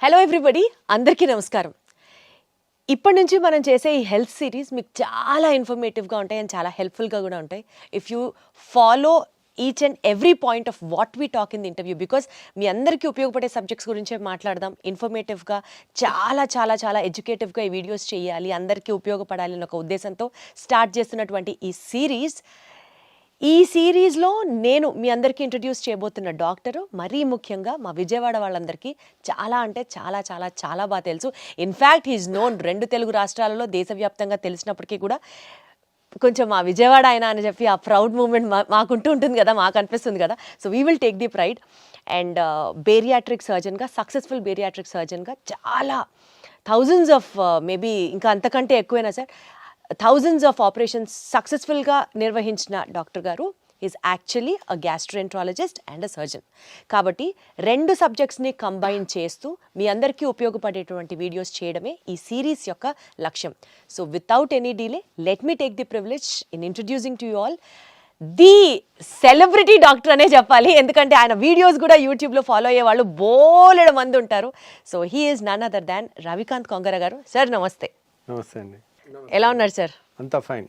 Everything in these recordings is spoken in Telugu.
హలో ఎవ్రీబడి, అందరికీ నమస్కారం. ఇప్పటి నుంచి మనం చేసే ఈ హెల్త్ సిరీస్ మీకు చాలా ఇన్ఫర్మేటివ్గా ఉంటాయి అండ్ చాలా హెల్ప్ఫుల్గా కూడా ఉంటాయి. If you follow each and every point of what we talk in the interview, because మీ అందరికీ ఉపయోగపడే సబ్జెక్ట్స్ గురించే మాట్లాడదాం. ఇన్ఫర్మేటివ్గా చాలా చాలా చాలా ఎడ్యుకేటివ్గా ఈ వీడియోస్ చేయాలి, అందరికీ ఉపయోగపడాలి అనే ఒక ఉద్దేశంతో స్టార్ట్ చేస్తున్నటువంటి ఈ సిరీస్లో నేను మీ అందరికీ ఇంట్రడ్యూస్ చేయబోతున్న డాక్టరు మరీ ముఖ్యంగా మా విజయవాడ వాళ్ళందరికీ చాలా అంటే చాలా చాలా చాలా బాగా తెలుసు. ఇన్ఫ్యాక్ట్ హీఈస్ నోన్ 2 తెలుగు రాష్ట్రాలలో దేశవ్యాప్తంగా తెలిసినప్పటికీ కూడా కొంచెం మా విజయవాడ ఆయన అని చెప్పి ఆ ప్రౌడ్ మూమెంట్ మాకుంటూ ఉంటుంది కదా, మాకు అనిపిస్తుంది కదా. So we will take the pride. And bariatric సర్జన్గా, సక్సెస్ఫుల్ బేరియాట్రిక్ సర్జన్గా చాలా థౌజండ్స్ ఆఫ్ మేబీ ఇంకా అంతకంటే ఎక్కువైనా సార్, థౌజండ్స్ ఆఫ్ ఆపరేషన్స్ సక్సెస్ఫుల్గా నిర్వహించిన డాక్టర్ గారు is actually a gastroenterologist and a surgeon. కాబట్టి 2 సబ్జెక్ట్స్ని కంబైన్ చేస్తూ మీ అందరికీ ఉపయోగపడేటువంటి వీడియోస్ చేయడమే ఈ సిరీస్ యొక్క లక్ష్యం. So without any delay, let me take the privilege in introducing to you all the celebrity doctor అనే చెప్పాలి, ఎందుకంటే ఆయన వీడియోస్ కూడా యూట్యూబ్లో ఫాలో అయ్యే వాళ్ళు బోలెడు మంది ఉంటారు. So he is none other than Ravikanth Kongara garu. Sir నమస్తే. నమస్తే అండి. ఎలా ఉన్నారు సార్? అంతా ఫైన్.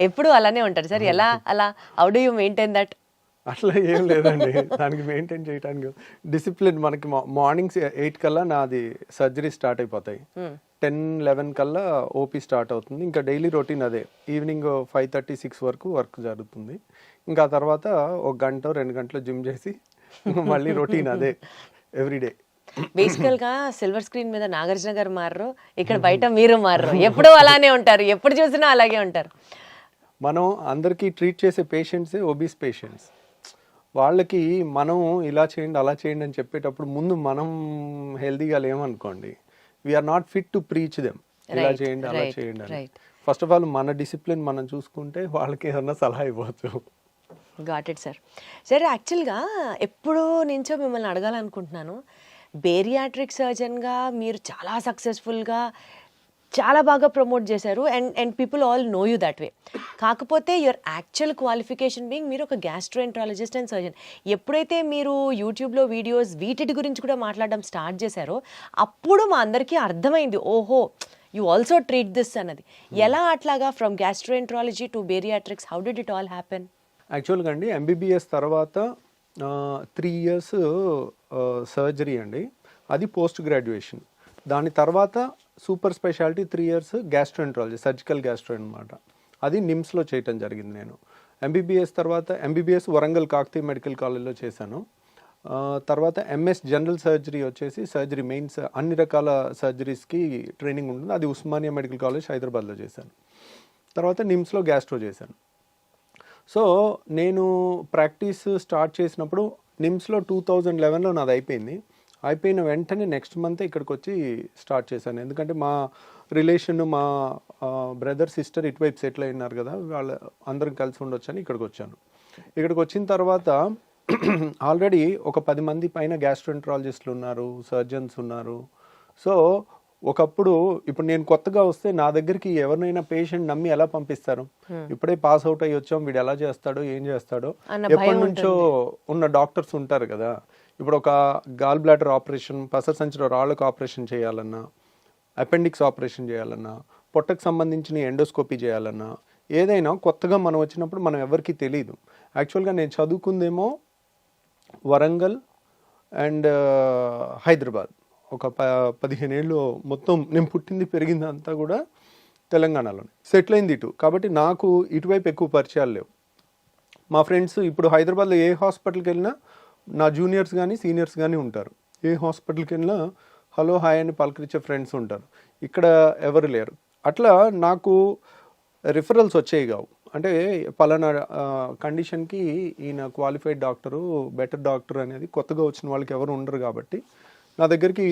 ఎప్పుడు అలానే ఉంటారు సార్? ఎలా అలా how do you maintain that? అట్లా ఏం లేదండి, దానికి మెయింటైన్ చేయడానికి డిసిప్లిన్. మనకి మార్నింగ్ 8 కల్లా నాది సర్జరీ స్టార్ట్ అయిపోతాయి, 10-11 కల్లా ఓపీ స్టార్ట్ అవుతుంది. ఇంకా డైలీ రొటీన్ అదే. ఈవినింగ్ 5:30-6 వరకు వర్క్ జరుగుతుంది. ఇంకా తర్వాత 1 గంట 2 గంటలు జిమ్ చేసి మళ్ళీ రొటీన్ అదే ఎవ్రీడే. బేసికల్గా సిల్వర్ స్క్రీన్ మీద నాగార్జున గారు మారరు, ఇక్కడ బయట మీరు మారరు, ఎప్పుడూ అలానే ఉంటారు, ఎప్పుడు చూసినా అలాగే ఉంటారు. మనం అందరికీ ట్రీట్ చేసే పేషెంట్సే ఒబీస్ పేషెంట్స్. వాళ్ళకి మనం ఇలా చేయండి అలా చేయండి అని చెప్పేటప్పుడు ముందు మనం హెల్తీగా లేమనుకోండి, we're not fit to preach them ఇలా చేయండి అలా చేయండి అని. ఫస్ట్ ఆఫ్ ఆల్ మన డిసిప్లిన్ మనం చూసుకుంటే వాళ్ళకి ఏదన్నా సలహా ఇవ్వచ్చు. Got it sir. సార్ యాక్చువల్గా ఎప్పుడూ నుంచో మిమ్మల్ని అడగాలనుకుంటున్నాను, బేరియాట్రిక్ సర్జన్గా మీరు చాలా సక్సెస్ఫుల్గా చాలా బాగా ప్రమోట్ చేశారు and people all know you that way. కాకపోతే యువర్ యాక్చువల్ క్వాలిఫికేషన్ బీయింగ్ మీరు ఒక గ్యాస్ట్రోఎంట్రాలజిస్ట్ అండ్ సర్జన్. ఎప్పుడైతే మీరు యూట్యూబ్లో వీడియోస్ వీటి గురించి కూడా మాట్లాడడం స్టార్ట్ చేశారో అప్పుడు మా అందరికీ అర్థమైంది, ఓహో యూ ఆల్సో ట్రీట్ దిస్ అన్నది. ఎలా అట్లాగా from gastroenterology to bariatrics, how did it all happen? యాక్చువల్గా అండి, ఎంబీబీఎస్ తర్వాత 3 years సర్జరీ అండి, అది పోస్ట్ గ్రాడ్యుయేషన్. దాని తర్వాత super speciality 3 years gastroenterology, surgical gastro అనమాట. అది నిమ్స్లో చేయటం జరిగింది. నేను ఎంబీబీఎస్ తర్వాత ఎంబీబీఎస్ వరంగల్ కాకతీయ మెడికల్ కాలేజ్లో చేశాను. తర్వాత ఎంఎస్ జనరల్ సర్జరీ వచ్చేసి సర్జరీ మెయిన్స్ అన్ని రకాల సర్జరీస్కి ట్రైనింగ్ ఉంటుంది, అది ఉస్మానియా మెడికల్ కాలేజ్ హైదరాబాద్లో చేశాను. తర్వాత నిమ్స్లో గ్యాస్ట్రో చేశాను. సో నేను ప్రాక్టీస్ స్టార్ట్ చేసినప్పుడు నిమ్స్లో 2011లో నాది అయిపోయిన వెంటనే నెక్స్ట్ మంత్ ఇక్కడికి వచ్చి స్టార్ట్ చేశాను. ఎందుకంటే మా రిలేషన్, మా బ్రదర్ సిస్టర్ ఇటువైపు సెటిల్ అయినారు కదా, వాళ్ళు అందరం కలిసి ఉండొచ్చని ఇక్కడికి వచ్చాను. ఇక్కడికి వచ్చిన తర్వాత ఆల్రెడీ ఒక 10 మంది పైన గ్యాస్ట్రోఎంట్రాలజిస్టులు ఉన్నారు, సర్జన్స్ ఉన్నారు. సో ఒకప్పుడు ఇప్పుడు నేను కొత్తగా వస్తే నా దగ్గరికి ఎవరినైనా పేషెంట్ నమ్మి ఎలా పంపిస్తారు? ఇప్పుడే పాస్ అవుట్ అయ్యి వచ్చాం, వీడు ఎలా చేస్తాడో ఏం చేస్తాడో ఎప్పటి నుంచో ఉన్న డాక్టర్స్ ఉంటారు కదా. ఇప్పుడు ఒక గాల్ బ్లాడర్ ఆపరేషన్, పసర సంచిలో రాళ్ళకు ఆపరేషన్ చేయాలన్నా, అపెండిక్స్ ఆపరేషన్ చేయాలన్నా, పొట్టకు సంబంధించిన ఎండోస్కోపీ చేయాలన్నా, ఏదైనా కొత్తగా మనం వచ్చినప్పుడు మనం ఎవరికి తెలియదు. యాక్చువల్గా నేను చదువుకుందేమో వరంగల్ అండ్ హైదరాబాద్. ఒక 15 ఏళ్ళు మొత్తం నేను పుట్టింది పెరిగింది అంతా కూడా తెలంగాణలోనే, సెటిల్ అయింది ఇటు. కాబట్టి నాకు ఇటువైపు ఎక్కువ పరిచయాలు లేవు. మా ఫ్రెండ్స్ ఇప్పుడు హైదరాబాద్లో ఏ హాస్పిటల్కి వెళ్ళినా నా జూనియర్స్ కానీ సీనియర్స్ కానీ ఉంటారు. ఏ హాస్పిటల్కి వెళ్ళినా హలో హాయ్ అని పలకరించే ఫ్రెండ్స్ ఉంటారు. ఇక్కడ ఎవరు లేరు. అట్లా నాకు రిఫరల్స్ వచ్చేవి కావు. అంటే పలానా కండిషన్కి ఈయన క్వాలిఫైడ్ డాక్టరు, బెటర్ డాక్టర్ అనేది కొత్తగా వచ్చిన వాళ్ళకి ఎవరు ఉండరు. కాబట్టి నా దగ్గరికి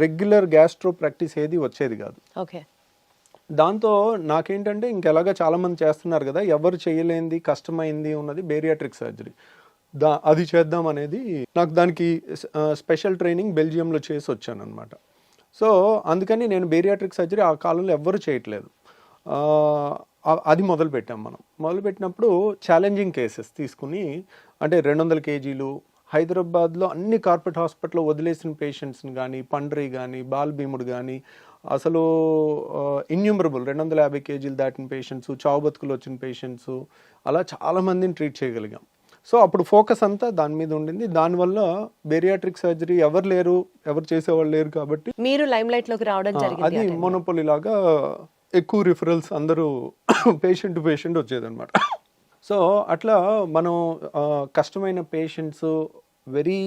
రెగ్యులర్ గ్యాస్ట్రో ప్రాక్టీస్ ఏది వచ్చేది కాదు. ఓకే. దాంతో నాకేంటంటే ఇంకెలాగా చాలామంది చేస్తున్నారు కదా, ఎవరు చేయలేనిది కష్టమైంది ఉన్నది బేరియాట్రిక్ సర్జరీ, అది చేద్దాం అనేది నాకు. దానికి స్పెషల్ ట్రైనింగ్ బెల్జియంలో చేసి వచ్చాను అనమాట. సో అందుకని నేను బేరియాట్రిక్ సర్జరీ ఆ కాలంలో ఎవ్వరు చేయట్లేదు. అది మొదలుపెట్టాం. మనం మొదలుపెట్టినప్పుడు ఛాలెంజింగ్ కేసెస్ తీసుకుని, అంటే 200 kgs హైదరాబాద్లో అన్ని కార్పొరేట్ హాస్పిటల్లో వదిలేసిన పేషెంట్స్ని కానీ, పండ్రి కానీ, బాల్భీముడు కానీ, అసలు ఇన్యూమరబుల్ 250 కేజీలు దాటిన పేషెంట్స్, చావు బతుకులు వచ్చిన పేషెంట్స్, అలా చాలామందిని ట్రీట్ చేయగలిగాం. సో అప్పుడు ఫోకస్ అంతా దాని మీద ఉండింది. దానివల్ల బేరియాట్రిక్ సర్జరీ ఎవరు చేసేవాళ్ళు లేరు కాబట్టి మీరు లైమ్ లైట్ లోకి రావడం జరిగింది. అది మోనోపోలీ లాగా ఎక్కువ రిఫరల్స్ అందరూ పేషెంట్ టు పేషెంట్ వచ్చేదన్నమాట. సో అట్లా మనం కష్టమైన పేషెంట్స్, వెరీ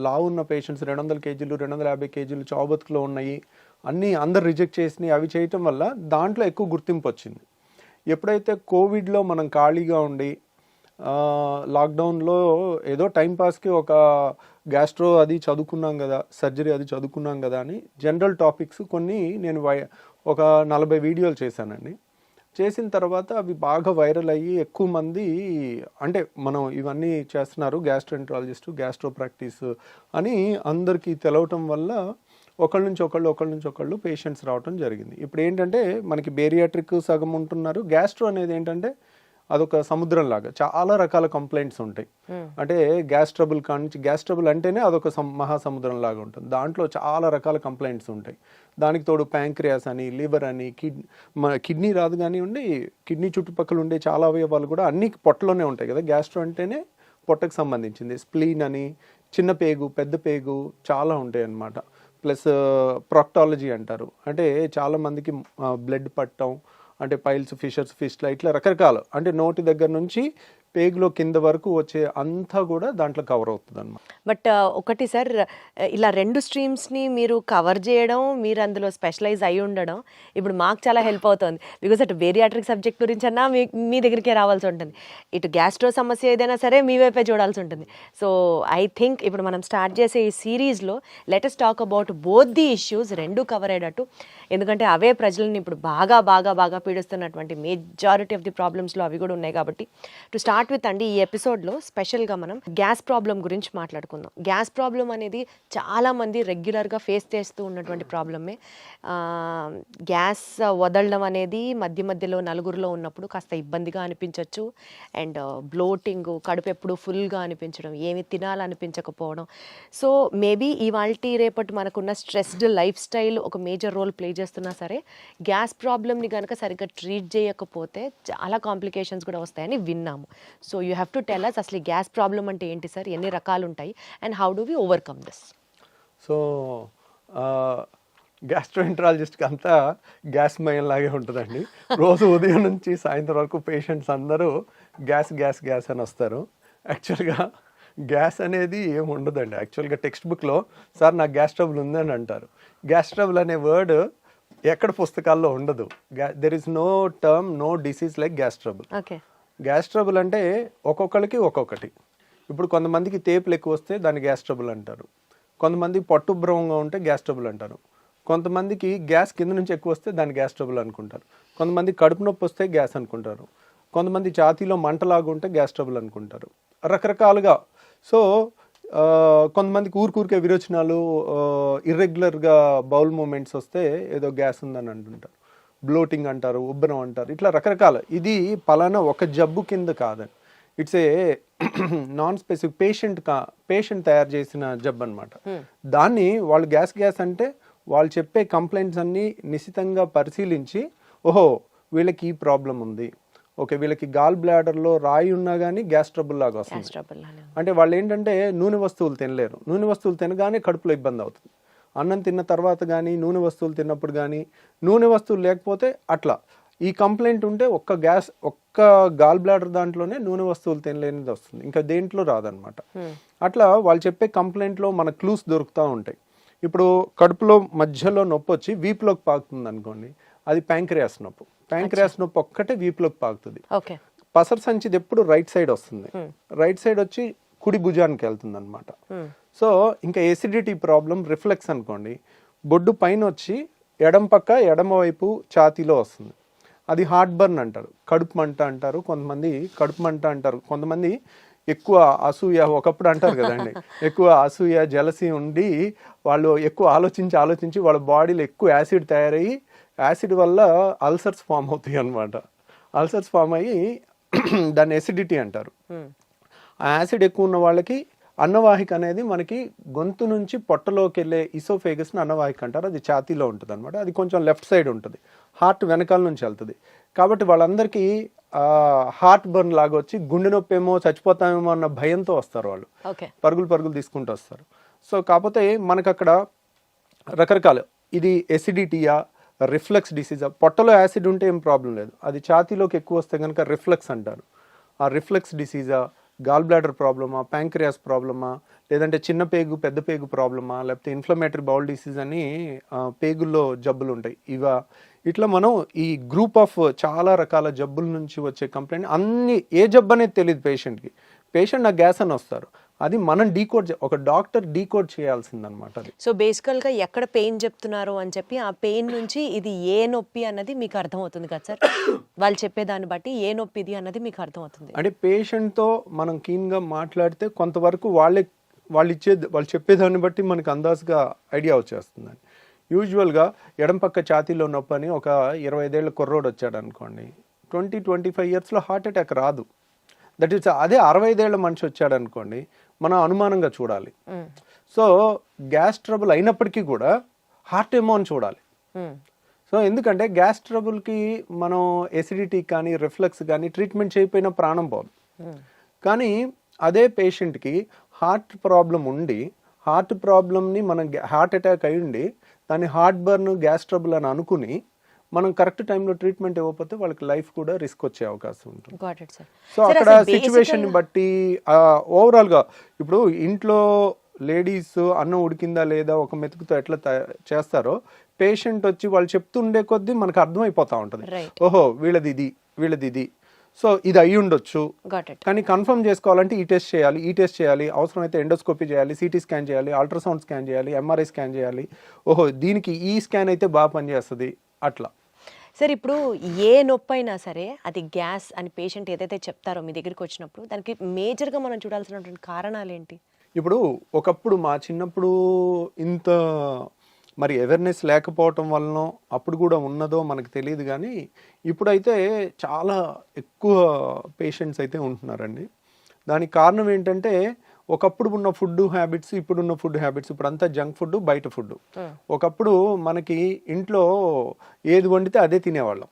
లావు ఉన్న పేషెంట్స్, 200 కేజీలు 250 కేజీలు చావు బతుకులో ఉన్నాయి అన్నీ అందరు రిజెక్ట్ చేసినాయి. అవి చేయటం వల్ల దాంట్లో ఎక్కువ గుర్తింపు వచ్చింది. ఎప్పుడైతే కోవిడ్లో మనం ఖాళీగా ఉండి లాక్డౌన్లో ఏదో టైంపాస్కి ఒక గ్యాస్ట్రో అది చదువుకున్నాం కదా, సర్జరీ అది చదువుకున్నాం కదా అని జనరల్ టాపిక్స్ కొన్ని నేను ఒక 40 వీడియోలు చేశానండి. చేసిన తర్వాత అవి బాగా వైరల్ అయ్యి ఎక్కువ మంది, అంటే మనం ఇవన్నీ చేస్తున్నారు గ్యాస్ట్రోఎంట్రాలజిస్ట్, గ్యాస్ట్రో ప్రాక్టీస్ అని అందరికీ తెలవటం వల్ల ఒకళ్ళ నుంచి ఒకళ్ళు పేషెంట్స్ రావటం జరిగింది. ఇప్పుడు ఏంటంటే మనకి బేరియాట్రిక్ సగం ఉంటున్నారు. గ్యాస్ట్రో అనేది ఏంటంటే అదొక సముద్రం లాగా చాలా రకాల కంప్లైంట్స్ ఉంటాయి. అంటే గ్యాస్ ట్రబుల్ కానించి, గ్యాస్ ట్రబుల్ అంటేనే అదొక మహాసముద్రం లాగా ఉంటుంది. దాంట్లో చాలా రకాల కంప్లైంట్స్ ఉంటాయి. దానికి తోడు ప్యాంక్రియాస్ అని, లివర్ అని, కిడ్నీ రాదు కానివ్వండి, కిడ్నీ చుట్టుపక్కల ఉండే చాలా అవయవాలు కూడా అన్ని పొట్టలోనే ఉంటాయి కదా. గ్యాస్ట్రో అంటేనే పొట్టకు సంబంధించింది. స్ప్లీన్ అని, చిన్న పేగు, పెద్ద పేగు చాలా ఉంటాయి అన్నమాట. ప్లస్ ప్రాక్టాలజీ అంటారు, అంటే చాలామందికి బ్లడ్ పట్టడం, అంటే పైల్స్, ఫిషర్స్, ఫిస్ట్లా, ఇట్లా రకరకాలు, అంటే నోటి దగ్గర నుంచి పేగులో కింద వరకు వచ్చే అంతా కూడా దాంట్లో కవర్ అవుతుంది అన్నమాట. బట్ ఒకటి సార్, ఇలా 2 స్ట్రీమ్స్ని మీరు కవర్ చేయడం, మీరు అందులో స్పెషలైజ్ అయి ఉండడం ఇప్పుడు మాకు చాలా హెల్ప్ అవుతుంది. బికాజ్ అటు బేరియాట్రిక్ సబ్జెక్ట్ గురించి అన్నా మీ దగ్గరికే రావాల్సి ఉంటుంది, ఇటు గ్యాస్ట్రో సమస్య ఏదైనా సరే మీ వైపే చూడాల్సి ఉంటుంది. సో ఐ థింక్ ఇప్పుడు మనం స్టార్ట్ చేసే ఈ సిరీస్లో let us talk about both the issues, 2 cover అయ్యేటట్టు. ఎందుకంటే అవే ప్రజలను ఇప్పుడు బాగా పీడిస్తున్నటువంటి మెజారిటీ ఆఫ్ ది ప్రాబ్లమ్స్లో అవి కూడా ఉన్నాయి. కాబట్టి టు స్టార్ట్ విత్ అండి, ఈ ఎపిసోడ్లో స్పెషల్గా మనం గ్యాస్ ప్రాబ్లం గురించి మాట్లాడుకుందాం. గ్యాస్ ప్రాబ్లం అనేది చాలామంది రెగ్యులర్గా ఫేస్ చేస్తూ ఉన్నటువంటి ప్రాబ్లమే. గ్యాస్ వదలడం అనేది మధ్యలో నలుగురిలో ఉన్నప్పుడు కాస్త ఇబ్బందిగా అనిపించవచ్చు. అండ్ బ్లోటింగ్, కడుపు ఎప్పుడు ఫుల్గా అనిపించడం, ఏమి తినాలనిపించకపోవడం. సో మేబీ ఇవాల్టి రేపటి మనకున్న స్ట్రెస్డ్ లైఫ్ స్టైల్ ఒక మేజర్ రోల్ ప్లే చేస్తున్నా సరే, గ్యాస్ ప్రాబ్లమ్ని కనుక సరిగ్గా ట్రీట్ చేయకపోతే చాలా కాంప్లికేషన్స్ కూడా వస్తాయని విన్నాము. So you have to tell us అసలు ఈ గ్యాస్ ప్రాబ్లం అంటే ఏంటి సార్, ఎన్ని రకాలు ఉంటాయి, and how do we overcome this? So గ్యాస్ట్రోఎంట్రాలజిస్ట్కి అంతా గ్యాస్ మయం లాగే ఉంటుందండి. రోజు ఉదయం నుంచి సాయంత్రం వరకు పేషెంట్స్ అందరూ గ్యాస్ అని వస్తారు. యాక్చువల్గా గ్యాస్ అనేది ఏమి ఉండదండి. యాక్చువల్గా టెక్స్ట్ బుక్లో సార్ నాకు గ్యాస్ ట్రబుల్ ఉందని అంటారు. గ్యాస్ ట్రబుల్ అనే వర్డ్ ఎక్కడ పుస్తకాల్లో ఉండదు. There is no term, no disease like gas trouble. Okay, gas trouble అంటే ఒక్కొక్కరికి ఒక్కొక్కటి. ఇప్పుడు కొంతమందికి తేపులు ఎక్కువ వస్తే దాన్ని గ్యాస్ ట్రబుల్ అంటారు. కొంతమంది పట్టుభ్రమంగా ఉంటే గ్యాస్ ట్రబుల్ అంటారు. కొంతమందికి గ్యాస్ కింద నుంచి ఎక్కువ వస్తే దాన్ని గ్యాస్ ట్రబుల్ అనుకుంటారు. కొంతమంది కడుపు నొప్పి వస్తే గ్యాస్ అనుకుంటారు. కొంతమంది ఛాతీలో మంటలాగా ఉంటే గ్యాస్ ట్రబుల్ అనుకుంటారు. రకరకాలుగా. సో కొంతమందికి ఊరికే విరోచనాలు, ఇర్రెగ్యులర్గా బౌల్ మూమెంట్స్ వస్తే ఏదో గ్యాస్ ఉందని అంటుంటారు. బ్లోటింగ్ అంటారు, ఉబ్బరం అంటారు, ఇట్లా రకరకాల. ఇది పలానా ఒక జబ్బు కింద కాదండి. It's a non specific patient తయారు చేసిన జబ్బు అనమాట. దాన్ని వాళ్ళు గ్యాస్ అంటే వాళ్ళు చెప్పే కంప్లైంట్స్ అన్నీ నిశితంగా పరిశీలించి, ఓహో వీళ్ళకి ఈ ప్రాబ్లం ఉంది, ఓకే వీళ్ళకి గాల్ బ్లాడర్లో రాయి ఉన్నా కానీ గ్యాస్ ట్రబుల్ లాగా వస్తుంది. అంటే వాళ్ళు ఏంటంటే నూనె వస్తువులు తినలేరు. నూనె వస్తువులు తినగానే కడుపులో ఇబ్బంది అవుతుంది. అన్నం తిన్న తర్వాత కానీ, నూనె వస్తువులు తిన్నప్పుడు కానీ, నూనె వస్తువులు లేకపోతే అట్లా. ఈ కంప్లైంట్ ఉంటే ఒక్క గాల్ బ్లాడర్ దాంట్లోనే నూనె వస్తువులు తినలేనిది వస్తుంది, ఇంకా దేంట్లో రాదనమాట. అట్లా వాళ్ళు చెప్పే కంప్లైంట్లో మన క్లూస్ దొరుకుతూ ఉంటాయి. ఇప్పుడు కడుపులో మధ్యలో నొప్పి వచ్చి వీపులోకి పాకుతుంది అనుకోండి, అది ప్యాంక్రియాస్ నొప్పి. ప్యాంక్రియాస్ నొప్పి ఒక్కటే వీపులోకి పాకుతుంది. పసర సంచిది ఎప్పుడు రైట్ సైడ్ వస్తుంది. రైట్ సైడ్ వచ్చి కుడి భుజానికి వెళ్తుంది అనమాట. సో ఇంకా ఎసిడిటీ ప్రాబ్లం, రిఫ్లెక్స్ అనుకోండి, బొడ్డు పైన వచ్చి ఎడమ వైపు ఛాతీలో వస్తుంది. అది హార్ట్ బర్న్ అంటారు, కడుపు మంట అంటారు. కొంతమంది కడుపు మంట అంటారు. కొంతమంది ఎక్కువ అసూయ, ఒకప్పుడు అంటారు కదండి, ఎక్కువ అసూయ, జలసి ఉండి వాళ్ళు ఎక్కువ ఆలోచించి వాళ్ళ బాడీలో ఎక్కువ యాసిడ్ తయారయ్యి, యాసిడ్ వల్ల అల్సర్స్ ఫామ్ అవుతాయి అనమాట. అల్సర్స్ ఫామ్ అయ్యి దాన్ని ఎసిడిటీ అంటారు. ఆ యాసిడ్ ఎక్కువ ఉన్న వాళ్ళకి అన్నవాహిక అనేది మనకి గొంతు నుంచి పొట్టలోకి వెళ్ళే ఇసోఫేగస్ని అన్నవాహిక అంటారు. అది ఛాతీలో ఉంటుంది అనమాట. అది కొంచెం లెఫ్ట్ సైడ్ ఉంటుంది, హార్ట్ వెనకాల నుంచి వెళ్తుంది. కాబట్టి వాళ్ళందరికీ హార్ట్ బర్న్ లాగా వచ్చి గుండె నొప్పి ఏమో చచ్చిపోతామేమో అన్న భయంతో వస్తారు వాళ్ళు, పరుగులు తీసుకుంటూ వస్తారు. సో కాకపోతే మనకు అక్కడ రకరకాలు, ఇది ఎసిడిటీయా, రిఫ్లక్స్ డిసీజా. పొట్టలో యాసిడ్ ఉంటే ఏం ప్రాబ్లం లేదు, అది ఛాతీలోకి ఎక్కువ వస్తే కనుక రిఫ్లక్స్ అంటారు. ఆ రిఫ్లక్స్ డిసీజా, గాల్ బ్లాడర్ ప్రాబ్లమా, ప్యాంక్రియాస్ ప్రాబ్లమా, లేదంటే చిన్న పేగు పెద్ద పేగు ప్రాబ్లమా, లేకపోతే ఇన్ఫ్లమేటరీ బౌల్ డిసీజ్ అని పేగుల్లో జబ్బులు ఉంటాయి ఇవా. ఇట్లా మనం ఈ గ్రూప్ ఆఫ్ చాలా రకాల జబ్బుల నుంచి వచ్చే కంప్లైంట్, అన్ని ఏ జబ్బు అనేది తెలియదు పేషెంట్కి. పేషెంట్ నాకు గ్యాస్ అని వస్తారు, అది మనం డీకోడ్, ఒక డాక్టర్ డీకోడ్ చేయాల్సిందనమాట. అది సో బేసికల్గా ఎక్కడ పెయిన్ చెప్తున్నారు అని చెప్పి ఆ పెయిన్ నుంచి ఇది ఏ నొప్పి అన్నది మీకు అర్థమవుతుంది కదా సార్, వాళ్ళు చెప్పేదాన్ని బట్టి ఏ నొప్పి ఇది అన్నది మీకు అర్థమవుతుంది. అంటే పేషెంట్తో మనం కీన్గా మాట్లాడితే కొంతవరకు వాళ్ళు చెప్పేదాన్ని బట్టి మనకు అందాజుగా ఐడియా వచ్చేస్తుందండి. యూజువల్గా ఎడం పక్క ఛాతీలో నొప్పి అని ఒక 25 ఏళ్ళ కుర్రోడు వచ్చాడు అనుకోండి, 20-25 ఇయర్స్లో హార్ట్ అటాక్ రాదు. దట్ ఈస్ అదే 65 ఏళ్ళ మనిషి వచ్చాడు అనుకోండి, మనం అనుమానంగా చూడాలి. సో గ్యాస్ ట్రబుల్ అయినప్పటికీ కూడా హార్ట్ ఏమో అని చూడాలి. సో ఎందుకంటే గ్యాస్ ట్రబుల్కి మనం ఎసిడిటీ కానీ రిఫ్లక్స్ కానీ ట్రీట్మెంట్ చేయకపోయినా ప్రాణం పోదు. కానీ అదే పేషెంట్కి హార్ట్ ప్రాబ్లం ఉండి, హార్ట్ ప్రాబ్లమ్ని మనం హార్ట్ అటాక్ అయి ఉండి దాన్ని హార్ట్ బర్న్, గ్యాస్ ట్రబుల్ అని అనుకుని మనం కరెక్ట్ టైంలో ట్రీట్మెంట్ ఇవ్వకపోతే వాళ్ళకి లైఫ్ కూడా రిస్క్ వచ్చే అవకాశం ఉంటుంది. సో అక్కడ సిచ్యువేషన్ బట్టి ఓవరాల్గా ఇప్పుడు ఇంట్లో లేడీస్ అన్నం ఉడికిందా లేదా ఒక మెతుకుతో ఎట్లా చేస్తారో, పేషెంట్ వచ్చి వాళ్ళు చెప్తుండే కొద్దీ మనకు అర్థమైపోతా ఉంటుంది, ఓహో వీళ్ళది ఇది, సో ఇది అయ్యి ఉండొచ్చు. కానీ కన్ఫర్మ్ చేసుకోవాలంటే ఈ టెస్ట్ చేయాలి, అవసరమైతే ఎండోస్కోపీ చేయాలి, సిటీ స్కాన్ చేయాలి, అల్ట్రాసౌండ్ స్కాన్ చేయాలి, ఎంఆర్ఐ స్కాన్ చేయాలి. ఓహో దీనికి ఈ స్కాన్ అయితే బాగా పనిచేస్తుంది అట్లా. సార్ ఇప్పుడు ఏ నొప్పి అయినా సరే అది గ్యాస్ అని పేషెంట్ ఏదైతే చెప్తారో మీ దగ్గరికి వచ్చినప్పుడు దానికి మేజర్గా మనం చూడాల్సినటువంటి కారణాలు ఏంటి? ఇప్పుడు ఒకప్పుడు మా చిన్నప్పుడు ఇంత మరి అవేర్నెస్ లేకపోవటం వలన అప్పుడు కూడా ఉన్నదో మనకు తెలియదు, కానీ ఇప్పుడైతే చాలా ఎక్కువ పేషెంట్స్ అయితే ఉంటున్నారండి. దానికి కారణం ఏంటంటే ఒకప్పుడు ఉన్న ఫుడ్ హ్యాబిట్స్, ఇప్పుడున్న ఫుడ్ హ్యాబిట్స్, ఇప్పుడు అంతా జంక్ ఫుడ్, బయట ఫుడ్. ఒకప్పుడు మనకి ఇంట్లో ఏది వండితే అదే తినేవాళ్ళం,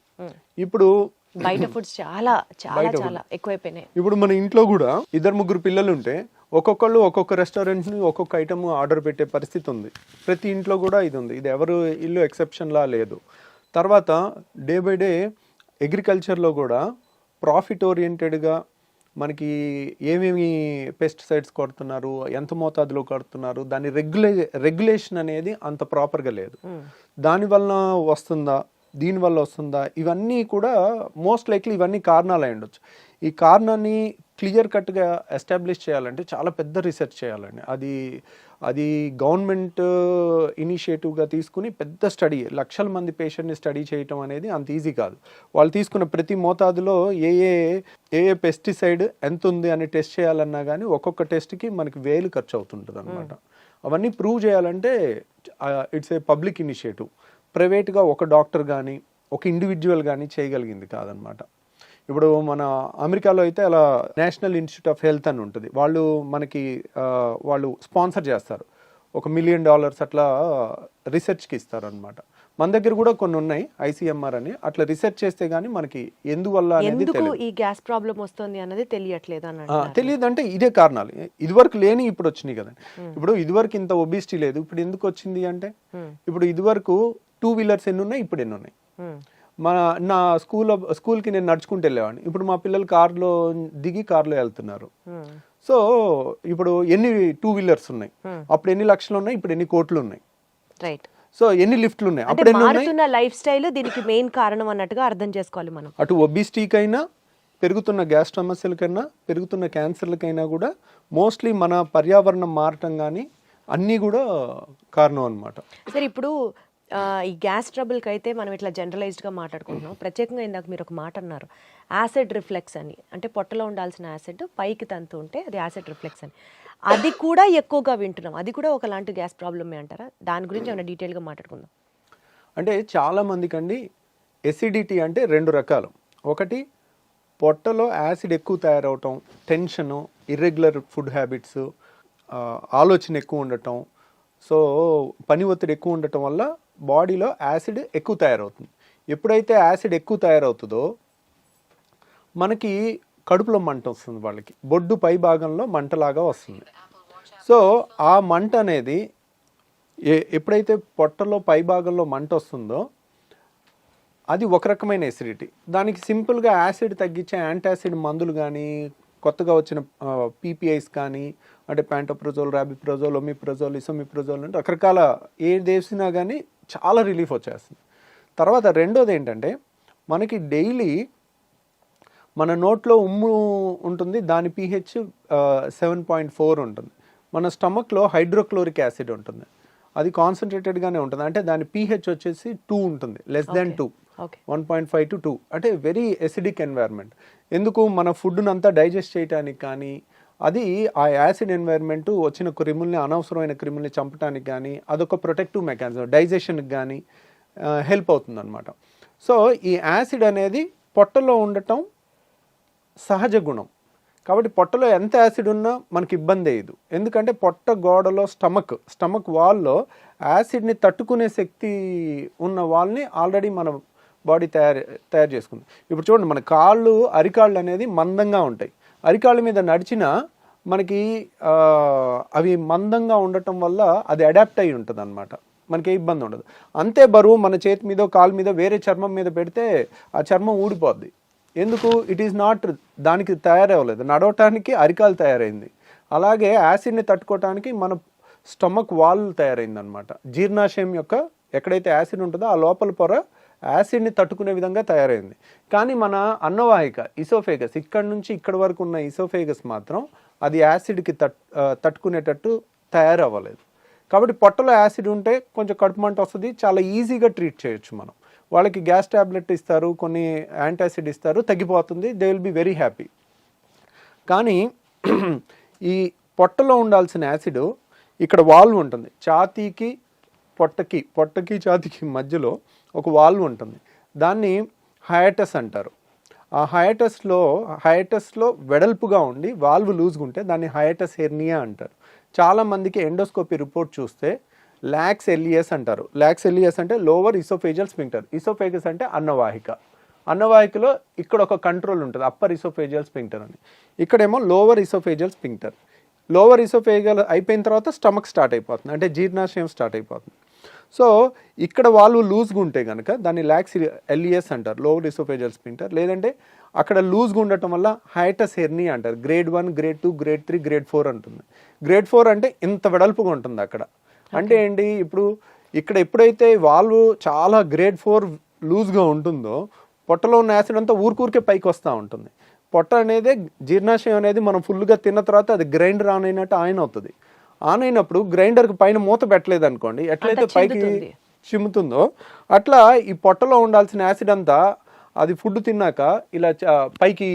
ఇప్పుడు బయట ఫుడ్స్ చాలా చాలా చాలా ఎక్కువైపోయినాయి. ఇప్పుడు మన ఇంట్లో కూడా 2-3 పిల్లలు ఉంటే ఒక్కొక్కళ్ళు ఒక్కొక్క రెస్టారెంట్ ని ఒక్కొక్క ఐటమ్ ఆర్డర్ పెట్టే పరిస్థితి ఉంది. ప్రతి ఇంట్లో కూడా ఇది ఉంది, ఇది ఎవరు ఇల్లు ఎక్సెప్షన్లా లేదు. తర్వాత డే బై డే అగ్రికల్చర్లో కూడా ప్రాఫిట్ ఓరియంటెడ్గా మనకి ఏమేమి పెస్టిసైడ్స్ కొడుతున్నారు, ఎంత మోతాదులో కొడుతున్నారు, దాని రెగ్యులేషన్ అనేది అంత ప్రాపర్గా లేదు. దానివల్ల వస్తుందా, దీనివల్ల వస్తుందా, ఇవన్నీ కూడా మోస్ట్ లైక్లీ ఇవన్నీ కారణాలు అయి ఉండొచ్చు. ఈ కారణాన్ని క్లియర్ కట్గా ఎస్టాబ్లిష్ చేయాలంటే చాలా పెద్ద రీసెర్చ్ చేయాలండి. అది గవర్నమెంట్ ఇనిషియేటివ్గా తీసుకుని పెద్ద స్టడీ, లక్షల మంది పేషెంట్ని స్టడీ చేయటం అనేది అంత ఈజీ కాదు. వాళ్ళు తీసుకున్న ప్రతి మోతాదులో ఏ ఏ పెస్టిసైడ్ ఎంత ఉంది అని టెస్ట్ చేయాలన్నా కానీ ఒక్కొక్క టెస్ట్కి మనకి 1000 ఖర్చు అవుతుంటుంది అనమాట. అవన్నీ ప్రూవ్ చేయాలంటే ఇట్స్ ఏ పబ్లిక్ ఇనిషియేటివ్. ప్రైవేట్గా ఒక డాక్టర్ కానీ ఒక ఇండివిజువల్ కానీ చేయగలిగింది కాదనమాట. ఇప్పుడు మన అమెరికాలో అయితే అలా నేషనల్ ఇన్స్టిట్యూట్ ఆఫ్ హెల్త్ అని ఉంటుంది, వాళ్ళు స్పాన్సర్ చేస్తారు, $1 మిలియన్ అట్లా రీసెర్చ్కి ఇస్తారు అనమాట. మన దగ్గర కూడా కొన్ని ఉన్నాయి, ICMR అని. అట్లా రీసెర్చ్ చేస్తే గానీ మనకి ఎందువల్ల అనేది ఈ గ్యాస్ ప్రాబ్లం వస్తుంది అన్నది తెలియట్లేదు తెలియదు. అంటే ఇదే కారణాలు, ఇదివరకు లేని ఇప్పుడు వచ్చినాయి కదండి. ఇప్పుడు ఇదివరకు ఇంత ఒబిసిటీ లేదు, ఇప్పుడు ఎందుకు వచ్చింది అంటే, ఇప్పుడు ఇదివరకు 2 వీలర్స్ ఎన్ని ఉన్నాయి, ఇప్పుడు ఎన్ని ఉన్నాయి. నా స్కూల్కి నేను నడుచుకుంటూ వెళ్ళేవాడిని, ఇప్పుడు మా పిల్లలు కార్లో దిగి కార్లో వెళ్తున్నారు. సో ఇప్పుడు ఎన్ని 2 వీలర్స్ ఉన్నాయి, అప్పుడు ఎన్ని లక్షలు ఉన్నాయి, ఇప్పుడు ఎన్ని కోట్లు ఉన్నాయి. రైట్. సో ఎన్ని లిఫ్ట్లు ఉన్నాయి, అప్పుడు ఎన్ని ఉన్నాయి. లైఫ్ స్టైల్ దీనికి మెయిన్ కారణం అన్నట్టుగా అర్థం చేసుకోవాలి మనం. అటు ఒబిసిటీకైనా, పెరుగుతున్న గ్యాస్ సమస్యలకైనా, పెరుగుతున్న క్యాన్సర్లకైనా కూడా మోస్ట్లీ మన పర్యావరణం మారటం కానీ అన్నీ కూడా కారణం అనమాట. సరే ఇప్పుడు ఈ గ్యాస్ ట్రబుల్కి అయితే మనం ఇట్లా జనరలైజ్డ్గా మాట్లాడుకుంటున్నాం. ప్రత్యేకంగా ఇందాక మీరు ఒక మాట అన్నారు, యాసిడ్ రిఫ్లెక్స్ అని. అంటే పొట్టలో ఉండాల్సిన యాసిడ్ పైకి తంతు ఉంటే అది యాసిడ్ రిఫ్లెక్స్ అని. అది కూడా ఎక్కువగా వింటున్నాం, అది కూడా ఒకలాంటి గ్యాస్ ప్రాబ్లమే అంటారా? దాని గురించి ఏమైనా డీటెయిల్గా మాట్లాడుకుందాం. అంటే చాలా మందికి అండి ఎసిడిటీ అంటే 2 రకాలు. ఒకటి పొట్టలో యాసిడ్ ఎక్కువ తయారవటం, టెన్షను, ఇర్రెగ్యులర్ ఫుడ్ హ్యాబిట్స్, ఆలోచన ఎక్కువ ఉండటం, సో పని ఒత్తిడి ఎక్కువ ఉండటం వల్ల బాడీలో యాసిడ్ ఎక్కువ తయారవుతుంది. ఎప్పుడైతే యాసిడ్ ఎక్కువ తయారవుతుందో మనకి కడుపులో మంట వస్తుంది, వాళ్ళకి బొడ్డు పై భాగంలో మంటలాగా వస్తుంది. సో ఆ మంట అనేది ఎప్పుడైతే పొట్టలో పై భాగంలో మంట వస్తుందో అది ఒక రకమైన ఎసిడిటీ. దానికి సింపుల్గా యాసిడ్ తగ్గించే యాంటాసిడ్ మందులు కానీ, కొత్తగా వచ్చిన పీపీఐస్ కానీ, అంటే ప్యాంటోప్రజోల్, రాబిప్రజోల్, ఒమిప్రజోల్, ఇసోమిప్రజోల్ అంటే రకరకాల ఏది వేసినా కానీ చాలా రిలీఫ్ వచ్చేస్తుంది. తర్వాత రెండోది ఏంటంటే మనకి డైలీ మన నోట్లో ఉమ్ము ఉంటుంది, దాని pH 7.4 ఉంటుంది. మన స్టమక్లో హైడ్రోక్లోరిక్ యాసిడ్ ఉంటుంది, అది కాన్సన్ట్రేటెడ్గానే ఉంటుంది. అంటే దాని pH వచ్చేసి 2 ఉంటుంది, లెస్ దాన్ 2, 1.5 to 2, అంటే వెరీ ఎసిడిక్ ఎన్వైర్న్మెంట్. ఎందుకు మన ఫుడ్ను అంతా డైజెస్ట్ చేయడానికి కానీ, అది ఆ యాసిడ్ ఎన్వైర్న్మెంట్ వచ్చిన క్రిముల్ని, అనవసరమైన క్రిముల్ని చంపడానికి కానీ అదొక ప్రొటెక్టివ్ మెకానిజం, డైజెషన్కి కానీ హెల్ప్ అవుతుంది అనమాట. సో ఈ యాసిడ్ అనేది పొట్టలో ఉండటం సహజ గుణం. కాబట్టి పొట్టలో ఎంత యాసిడ్ ఉన్నా మనకి ఇబ్బంది అయ్యదు. ఎందుకంటే పొట్ట గోడలో స్టమక్ వాల్లో యాసిడ్ని తట్టుకునే శక్తి ఉన్న వాళ్ళని ఆల్రెడీ మన బాడీ తయారు చేసుకుంది. ఇప్పుడు చూడండి, మన కాళ్ళు, అరికాళ్ళు అనేది మందంగా ఉంటాయి. అరికాళ్ళ మీద నడిచినా మనకి అవి మందంగా ఉండటం వల్ల అది అడాప్ట్ అయి ఉంటుంది అనమాట, మనకి ఏ ఇబ్బంది ఉండదు. అంతే బరువు మన చేతి మీద, కాలు మీద, వేరే చర్మం మీద పెడితే ఆ చర్మం ఊడిపోద్ది. ఎందుకు? ఇట్ ఈస్ నాట్, దానికి తయారవ్వలేదు, నడవటానికి అరికాలు తయారైంది. అలాగే యాసిడ్ని తట్టుకోవటానికి మన స్టమక్ వాల్ తయారైంది అనమాట. జీర్ణాశయం యొక్క ఎక్కడైతే యాసిడ్ ఉంటుందో ఆ లోపల పొర యాసిడ్ని తట్టుకునే విధంగా తయారైంది. కానీ మన అన్నవాహిక, ఇసోఫేగస్, ఇక్కడ నుంచి ఇక్కడ వరకు ఉన్న ఇసోఫేగస్ మాత్రం అది యాసిడ్కి తట్టుకునేటట్టు తయారవ్వలేదు. కాబట్టి పొట్టలో యాసిడ్ ఉంటే కొంచెం కడుపు మంట వస్తుంది, చాలా ఈజీగా ట్రీట్ చేయొచ్చు మనం. వాళ్ళకి గ్యాస్ ట్యాబ్లెట్ ఇస్తారు, కొన్ని యాంటాసిడ్ ఇస్తారు, తగ్గిపోతుంది, they will be very happy. కానీ ఈ పొట్టలో ఉండాల్సిన యాసిడ్ ఇక్కడ వాల్వ్ ఉంటుంది, ఛాతీకి పొట్టకి ఛాతీకి మధ్యలో ఒక వాల్వ్ ఉంటుంది, దాన్ని హయాటస్ అంటారు. ఆ హయాటస్లో వెడల్పుగా ఉండి వాల్వ్ లూజ్గా ఉంటే దాన్ని హయాటస్ హెర్నియా అంటారు. చాలామందికి ఎండోస్కోపీ రిపోర్ట్ చూస్తే లాక్స్ ఎలియస్ అంటారు. లాక్స్ ఎలియస్ అంటే లోవర్ ఇసోఫేజియల్ స్పింక్టర్. ఇసోఫేగస్ అంటే అన్నవాహిక. అన్నవాహికలో ఇక్కడ ఒక కంట్రోల్ ఉంటుంది, అప్పర్ ఇసోఫేజియల్ స్పింక్టర్ అని. ఇక్కడేమో lower oesophageal sphincter. Lower oesophageal అయిపోయిన తర్వాత స్టమక్ స్టార్ట్ అయిపోతుంది, అంటే జీర్ణాశయం స్టార్ట్ అయిపోతుంది. సో ఇక్కడ వాళ్ళు లూజ్గా ఉంటే కనుక దాన్ని లాక్స్ ఎలియస్ అంటారు, లోవర్ ఇసోఫేజియల్ స్పింక్టర్. లేదంటే అక్కడ లూజ్గా ఉండటం వల్ల హైటస్ హెర్నియా అంటారు. గ్రేడ్ 1, గ్రేడ్ 2, గ్రేడ్ 3, గ్రేడ్ 4 ఉంటుంది. గ్రేడ్ 4 అంటే ఇంత వెడల్పుగా ఉంటుంది అక్కడ. అంటే ఏంటి, ఇప్పుడు ఇక్కడ ఎప్పుడైతే వాల్వ్ చాలా గ్రేడ్ 4 లూజ్గా ఉంటుందో పొట్టలో ఉన్న యాసిడ్ అంతా ఊరికే పైకి వస్తూ ఉంటుంది. పొట్ట అనేది, జీర్ణాశయం అనేది మనం ఫుల్గా తిన్న తర్వాత అది గ్రైండర్ ఆన్ అయినట్టు ఆన్ అవుతుంది. ఆన్ అయినప్పుడు గ్రైండర్కి పైన మూత పెట్టలేదు అనుకోండి, ఎట్లయితే పైకి చిమ్ముతుందో అట్లా ఈ పొట్టలో ఉండాల్సిన యాసిడ్ అంతా అది ఫుడ్ తిన్నాక ఇలా పైకి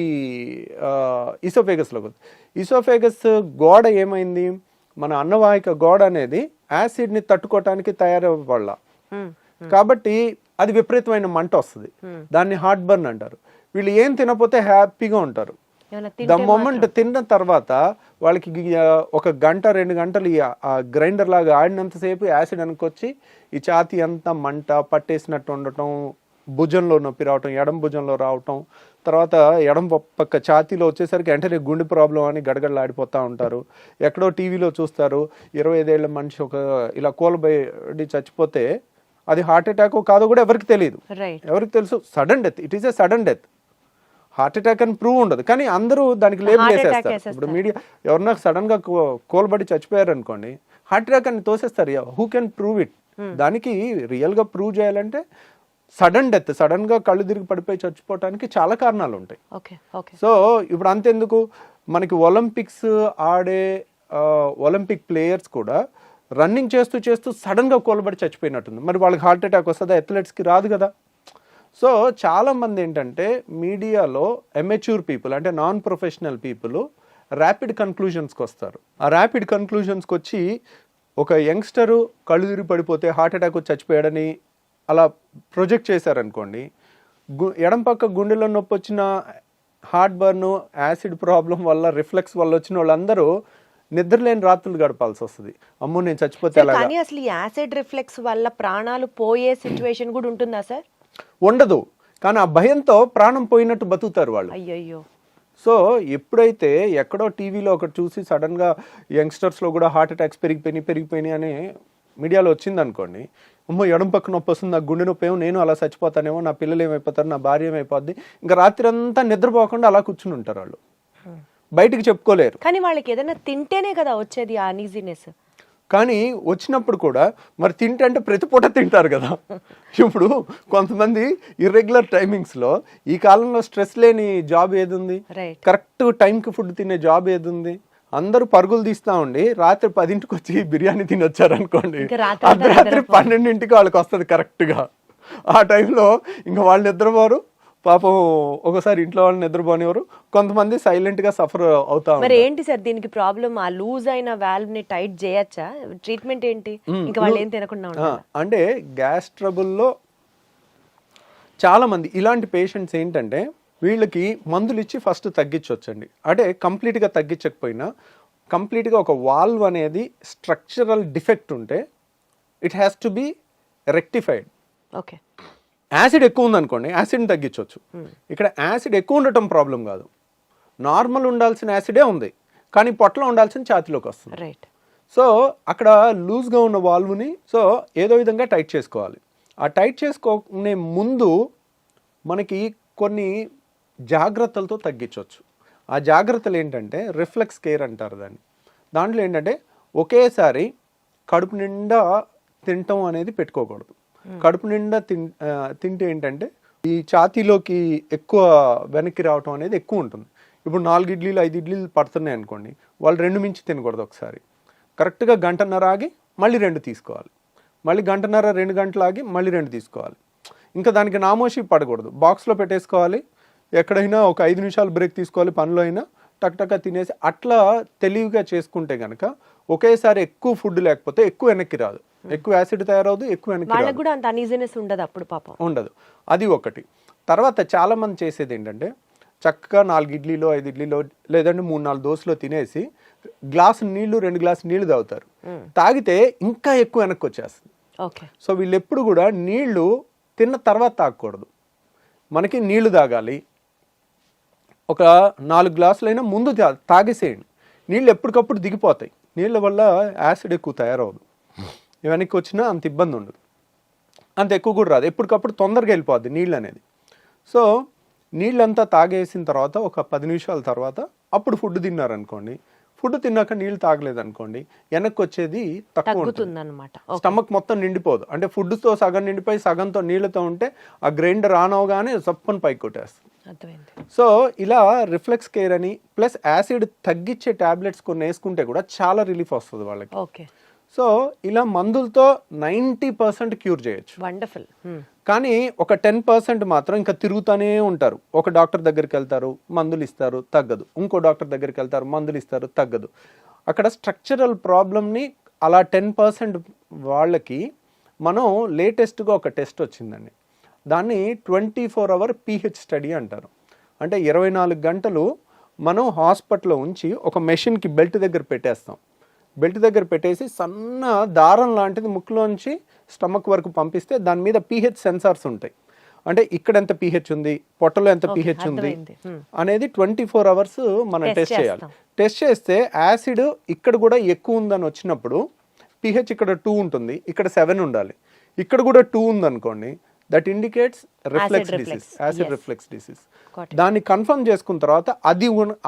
ఇసోఫేగస్లోకి వస్తుంది. ఇసోఫేగస్ గోడ ఏమైంది, మన అన్నవాహిక గోడ అనేది యాసిడ్ని తట్టుకోవటానికి తయారవ్వాల, కాబట్టి అది విపరీతమైన మంట వస్తుంది, దాన్ని హార్ట్ బర్న్ అంటారు. వీళ్ళు ఏం తినకపోతే హ్యాపీగా ఉంటారు. ద మొమెంట్ తిన్న తర్వాత వాళ్ళకి ఒక గంట 2 గంటలు ఆ గ్రైండర్ లాగా ఆడినంతసేపు యాసిడ్ అనుకొచ్చి ఈ ఛాతీ అంతా మంట పట్టేసినట్టు ఉండటం, భుజంలో నొప్పి రావటం, ఎడం భుజంలో రావటం, తర్వాత ఎడం పక్క ఛాతీలో వచ్చేసరికి వెంటనే గుండె ప్రాబ్లం అని గడగడలాడిపోతూ ఉంటారు. ఎక్కడో టీవీలో చూస్తారు 25 ఏళ్ల మనిషి ఒక ఇలా కూలబడి చచ్చిపోతే అది హార్ట్ అటాక్ కాదో కూడా ఎవరికి తెలియదు. ఎవరికి తెలుసు? Sudden death. It is a sudden death. Heart attack అని ప్రూవ్ ఉండదు, కానీ అందరూ దానికి లేబుల్ వేసేస్తారు. ఇప్పుడు మీడియా ఎవరన్నా సడన్ గా కోల్బడి చచ్చిపోయారు అనుకోండి, హార్ట్ అటాక్ అని తోసేస్తారు. Who can prove it? దానికి రియల్ గా ప్రూవ్ చేయాలంటే సడన్ డెత్, సడన్ గా కళ్ళు తిరిగి పడిపోయి చచ్చిపోవటానికి చాలా కారణాలు ఉంటాయి. సో ఇప్పుడు అంతెందుకు, మనకి ఒలింపిక్స్ ఆడే ఒలింపిక్ ప్లేయర్స్ కూడా రన్నింగ్ చేస్తూ సడన్ గా కోల్బడి చచ్చిపోయినట్టుంది. మరి వాళ్ళకి హార్ట్ అటాక్ వస్తుందా? అథ్లెట్స్కి రాదు కదా. సో చాలామంది ఏంటంటే మీడియాలో ఎమెచ్యూర్ పీపుల్, అంటే నాన్ ప్రొఫెషనల్ పీపుల్ ర్యాపిడ్ కన్క్లూజన్స్కి వస్తారు. ఆ ర్యాపిడ్ కన్క్లూజన్స్కి వచ్చి ఒక యంగ్స్టరు కళ్ళు తిరిగి పడిపోతే హార్ట్ అటాక్ వచ్చి చచ్చిపోయాడని అలా ప్రొజెక్ట్ చేశారనుకోండి, ఎడం పక్క గుండెలో నొప్పి వచ్చిన, హార్ట్ బర్న్, యాసిడ్ ప్రాబ్లం వల్ల, రిఫ్లెక్స్ వల్ల వచ్చిన వాళ్ళందరూ నిద్రలేని రాత్రులు గడపాల్సి వస్తుంది. అమ్మో నేను చచ్చిపోతే సార్, ఎలాగా. కానీ అసలు ఈ యాసిడ్ రిఫ్లెక్స్ వల్ల ప్రాణాలు పోయే సిచ్యువేషన్ కూడా ఉంటుందా సార్? ఉండదు, కానీ ఆ భయంతో ప్రాణం పోయినట్టు బతుకుతారు వాళ్ళు. అయ్యయ్యో. సో ఎప్పుడైతే ఎక్కడో టీవీలో ఒకటి చూసి సడన్గా యంగ్స్టర్స్లో కూడా హార్ట్ అటాక్స్ పెరిగిపోయినాయి అని మీడియాలో వచ్చింది అనుకోండి, అమ్మో ఎడం పక్క నొప్పి వస్తుంది, నాకు గుండె నొప్పి ఏమో, నేను అలా చచ్చిపోతానేమో, నా పిల్లలు ఏమైపోతారు, నా భార్య ఏమైపోద్ది, ఇంకా రాత్రి అంతా నిద్రపోకుండా అలా కూర్చుని ఉంటారు వాళ్ళు, బయటికి చెప్పుకోలేరు. కానీ వాళ్ళకి ఏదైనా తింటేనే కదా వచ్చేది ఆ అనీజీనెస్. కానీ వచ్చినప్పుడు కూడా మరి తింటే ప్రతి పూట తింటారు కదా. ఇప్పుడు కొంతమంది ఇర్రెగ్యులర్ టైమింగ్స్లో, ఈ కాలంలో స్ట్రెస్ లేని జాబ్ ఏది ఉంది, కరెక్ట్ టైంకి ఫుడ్ తినే జాబ్ ఏది ఉంది? అందరూ పరుగులు తీస్తా ఉండి రాత్రి 10ంటికి వచ్చి బిర్యానీ తినొచ్చారు అనుకోండి, అర్ధరాత్రి 12ంటికి వాళ్ళకి వస్తుంది కరెక్ట్గా. ఆ టైంలో ఇంకా వాళ్ళు నిద్రపోరు పాపం, ఒకసారి ఇంట్లో వాళ్ళు నిద్రపోనివారు, కొంతమంది సైలెంట్ గా సఫర్ అవుతా. మరి ఏంటి సార్ దీనికి ప్రాబ్లం? ఆ లూజ్ అయిన వాల్వ్ ని టైట్ చేయొచ్చా? ట్రీట్మెంట్ ఏంటి? ఇంకా వాళ్ళు ఏం తినకుండా ఉంటారా? అంటే గ్యాస్ ట్రబుల్లో చాలా మంది ఇలాంటి పేషెంట్స్ ఏంటంటే వీళ్ళకి మందులు ఇచ్చి ఫస్ట్ తగ్గించవచ్చండి. అంటే కంప్లీట్గా తగ్గించకపోయినా కంప్లీట్గా ఒక వాల్వ్ అనేది స్ట్రక్చరల్ డిఫెక్ట్ ఉంటే it has to be rectified. Okay. Acid ఎక్కువ ఉందనుకోండి, యాసిడ్ని తగ్గించవచ్చు. ఇక్కడ యాసిడ్ ఎక్కువ ఉండటం ప్రాబ్లం కాదు, నార్మల్ ఉండాల్సిన యాసిడే ఉంది, కానీ పొట్టలో ఉండాల్సిన ఛాతీలోకి వస్తుంది. రైట్. సో అక్కడ లూజ్గా ఉన్న వాల్వ్ని ఏదో విధంగా టైట్ చేసుకోవాలి. ఆ టైట్ చేసుకునే ముందు మనకి కొన్ని జాగ్రత్తలతో తగ్గించవచ్చు. ఆ జాగ్రత్తలు ఏంటంటే రిఫ్లెక్స్ కేర్ అంటారు దాన్ని. దాంట్లో ఏంటంటే ఒకేసారి కడుపు నిండా తినటం అనేది పెట్టుకోకూడదు. కడుపు నిండా తింటే ఏంటంటే ఈ ఛాతీలోకి ఎక్కువ వెనక్కి రావటం అనేది ఎక్కువ ఉంటుంది. ఇప్పుడు 4 ఇడ్లీలు 5 ఇడ్లీలు పడుతున్నాయి అనుకోండి, వాళ్ళు 2 మించి తినకూడదు. ఒకసారి కరెక్ట్గా గంటన్నర ఆగి మళ్ళీ 2 తీసుకోవాలి, మళ్ళీ గంటన్నర 2 గంటలు ఆగి మళ్ళీ 2 తీసుకోవాలి. ఇంకా దానికి నామోషి పడకూడదు, బాక్స్లో పెట్టేసుకోవాలి. ఎక్కడైనా ఒక 5 నిమిషాలు బ్రేక్ తీసుకోవాలి, పనిలో అయినా టక్ తినేసి అట్లా తెలివిగా చేసుకుంటే కనుక ఒకేసారి ఎక్కువ ఫుడ్ లేకపోతే ఎక్కువ వెనక్కి రాదు, ఎక్కువ యాసిడ్ తయారవదు, ఎక్కువ వెనక్కి రాదు, కూడా అంత అనీజీనెస్ ఉండదు అప్పుడు పాపం ఉండదు. అది ఒకటి. తర్వాత చాలా మంది చేసేది ఏంటంటే చక్కగా 4 ఇడ్లీలో 5 ఇడ్లీలో లేదంటే 3-4 దోశలో తినేసి గ్లాసు నీళ్లు 2 గ్లాసు నీళ్లు తాగుతారు. తాగితే ఇంకా ఎక్కువ వెనక్కి వచ్చేస్తుంది. సో వీళ్ళు ఎప్పుడు కూడా నీళ్లు తిన్న తర్వాత తాగకూడదు. మనకి నీళ్లు తాగాలి, ఒక 4 గ్లాసులైనా ముందు తాగేసేయండి. నీళ్ళు ఎప్పటికప్పుడు దిగిపోతాయి, నీళ్ళ వల్ల యాసిడ్ ఎక్కువ తయారవదు, వెనక్కి వచ్చినా అంత ఇబ్బంది ఉండదు, అంత ఎక్కువ కూడా రాదు, ఎప్పటికప్పుడు తొందరగా వెళ్ళిపోద్ది నీళ్ళు అనేది. సో నీళ్ళంతా తాగేసిన తర్వాత ఒక 10 నిమిషాల తర్వాత అప్పుడు ఫుడ్ తిన్నారనుకోండి, ఫుడ్ తిన్నాక నీళ్ళు తాగలేదనుకోండి, వెనక్కి వచ్చేది తక్కువ ఉంటుంది, స్టమక్ మొత్తం నిండిపోదు. అంటే ఫుడ్తో సగం నిండిపోయి సగంతో నీళ్ళతో ఉంటే ఆ గ్రైండర్ ఆన్ అవగానే సప్పని పైకి కొట్టేస్తుంది. సో ఇలా రిఫ్లెక్స్ కేర్ అని ప్లస్ యాసిడ్ తగ్గించే టాబ్లెట్స్ కొన్ని వేసుకుంటే కూడా చాలా రిలీఫ్ వస్తుంది వాళ్ళకి. సో ఇలా మందులతో 90% క్యూర్ చేయొచ్చు. వండర్ఫుల్. కానీ ఒక 10% మాత్రం ఇంకా తిరుగుతూనే ఉంటారు. ఒక డాక్టర్ దగ్గరికి వెళ్తారు, మందులు ఇస్తారు, తగ్గదు. ఇంకో డాక్టర్ దగ్గరికి వెళ్తారు, మందులు ఇస్తారు, తగ్గదు. అక్కడ స్ట్రక్చరల్ ప్రాబ్లమ్ని అలా 10% వాళ్ళకి మనం లేటెస్ట్గా ఒక టెస్ట్ వచ్చిందండి, దాన్ని 24 అవర్ pH స్టడీ అంటారు. అంటే 24 గంటలు మనం హాస్పిటల్లో ఉంచి ఒక మెషిన్కి బెల్ట్ దగ్గర పెట్టేస్తాం. బెల్ట్ దగ్గర పెట్టేసి సన్న దారం లాంటిది ముక్కులోంచి స్టమక్ వరకు పంపిస్తే దాని మీద pH సెన్సార్స్ ఉంటాయి. అంటే ఇక్కడ ఎంత pH ఉంది, పొట్టలో ఎంత pH ఉంది అనేది 24 అవర్స్ మనం టెస్ట్ చేయాలి. టెస్ట్ చేస్తే యాసిడ్ ఇక్కడ కూడా ఎక్కువ ఉందని వచ్చినప్పుడు pH ఇక్కడ 2 ఉంటుంది, ఇక్కడ 7 ఉండాలి. ఇక్కడ కూడా 2 ఉందనుకోండి, that indicates reflex disease, acid reflex disease. దాన్ని కన్ఫర్మ్ చేసుకున్న తర్వాత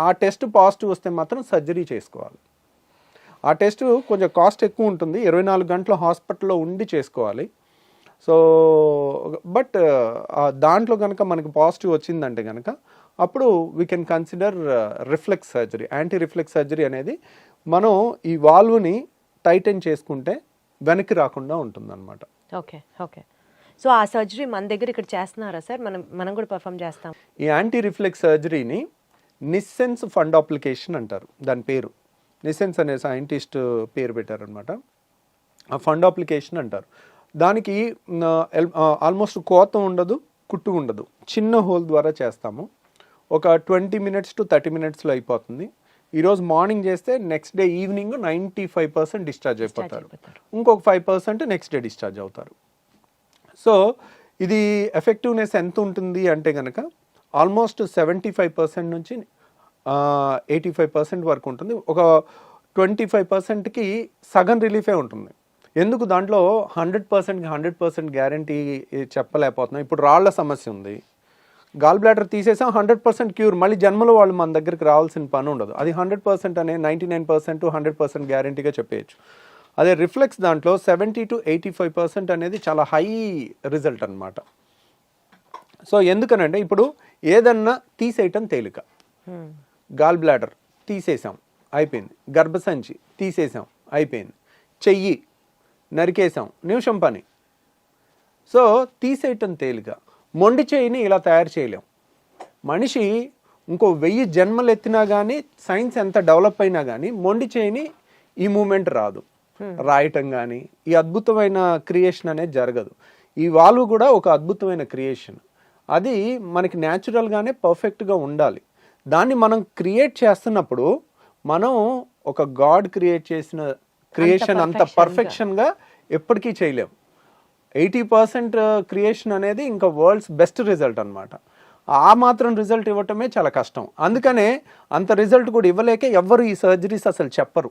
ఆ టెస్ట్ పాజిటివ్ వస్తే మాత్రం సర్జరీ చేసుకోవాలి. ఆ టెస్ట్ కొంచెం కాస్ట్ ఎక్కువ ఉంటుంది, 24 గంటలు హాస్పిటల్లో ఉండి చేసుకోవాలి. సో బట్ దాంట్లో కనుక మనకి పాజిటివ్ వచ్చిందంటే కనుక అప్పుడు we can consider reflex surgery. Anti reflex surgery అనేది మనం ఈ వాల్వ్ని టైటన్ చేసుకుంటే వెనక్కి రాకుండా ఉంటుందన్నమాట. ఓకే. సో ఆ సర్జరీ మన దగ్గర ఇక్కడ చేస్తున్నారా సార్? మనం కూడా పర్ఫామ్ చేస్తాం. ఈ యాంటీ రిఫ్లెక్స్ సర్జరీని నిస్సెన్స్ ఫండ్ అప్లికేషన్ అంటారు. దాని పేరు నిస్సెన్స్ అనే సైంటిస్ట్ పేరు పెట్టారనమాట. ఆ ఫండ్ అప్లికేషన్ అంటారు. దానికి ఆల్మోస్ట్ కోత ఉండదు, కుట్టు ఉండదు, చిన్న హోల్ ద్వారా చేస్తాము. ఒక 20 minutes to 30 minutesలో అయిపోతుంది. ఈరోజు మార్నింగ్ చేస్తే నెక్స్ట్ డే ఈవినింగ్ 95% డిశ్చార్జ్ అయిపోతారు. ఇంకొక 5% నెక్స్ట్ డే డిశ్చార్జ్ అవుతారు. సో ఇది ఎఫెక్టివ్నెస్ ఎంత ఉంటుంది అంటే కనుక ఆల్మోస్ట్ 75% నుంచి 85% వరకు ఉంటుంది. ఒక 25%కి సగం రిలీఫే ఉంటుంది. ఎందుకు దాంట్లో 100%కి 100% గ్యారంటీ చెప్పలేకపోతున్నాం. ఇప్పుడు రాళ్ల సమస్య ఉంది, గాల్ బ్లాడర్ తీసేసాం, 100% క్యూర్, మళ్ళీ జన్మలో వాళ్ళు మన దగ్గరికి రావాల్సిన పని ఉండదు. అది 100% అనే 99% 100% గ్యారంటీగా చెప్పేయచ్చు. అదే రిఫ్లెక్స్ దాంట్లో 70 to 85% అనేది చాలా హై రిజల్ట్ అనమాట. సో ఎందుకనంటే ఇప్పుడు ఏదన్నా తీసేయటం తేలిక. గాల్ బ్లాడర్ తీసేసాం అయిపోయింది, గర్భసంచి తీసేసాం అయిపోయింది, చెయ్యి నరికేసాం నిమిషం పని. సో తీసేయటం తేలిక. మొండి చేయిని ఇలా తయారు చేయలేం. మనిషి ఇంకో 1000 జన్మలు ఎత్తినా కానీ, సైన్స్ ఎంత డెవలప్ అయినా కానీ మొండి చేయిని ఈ మూమెంట్ రాదు. రాయటం కానీ ఈ అద్భుతమైన క్రియేషన్ అనేది జరగదు. ఈ వాల్వ్ కూడా ఒక అద్భుతమైన క్రియేషన్. అది మనకి న్యాచురల్గానే పర్ఫెక్ట్గా ఉండాలి. దాన్ని మనం క్రియేట్ చేస్తున్నప్పుడు మనం ఒక గాడ్ క్రియేట్ చేసిన క్రియేషన్ అంత పర్ఫెక్షన్గా ఎప్పటికీ చేయలేం. 80% క్రియేషన్ అనేది ఇంకా వరల్డ్స్ బెస్ట్ రిజల్ట్ అనమాట. ఆ మాత్రం రిజల్ట్ ఇవ్వటమే చాలా కష్టం. అందుకనే అంత రిజల్ట్ కూడా ఇవ్వలేక ఎవ్వరు ఈ సర్జరీస్ అసలు చెప్పరు.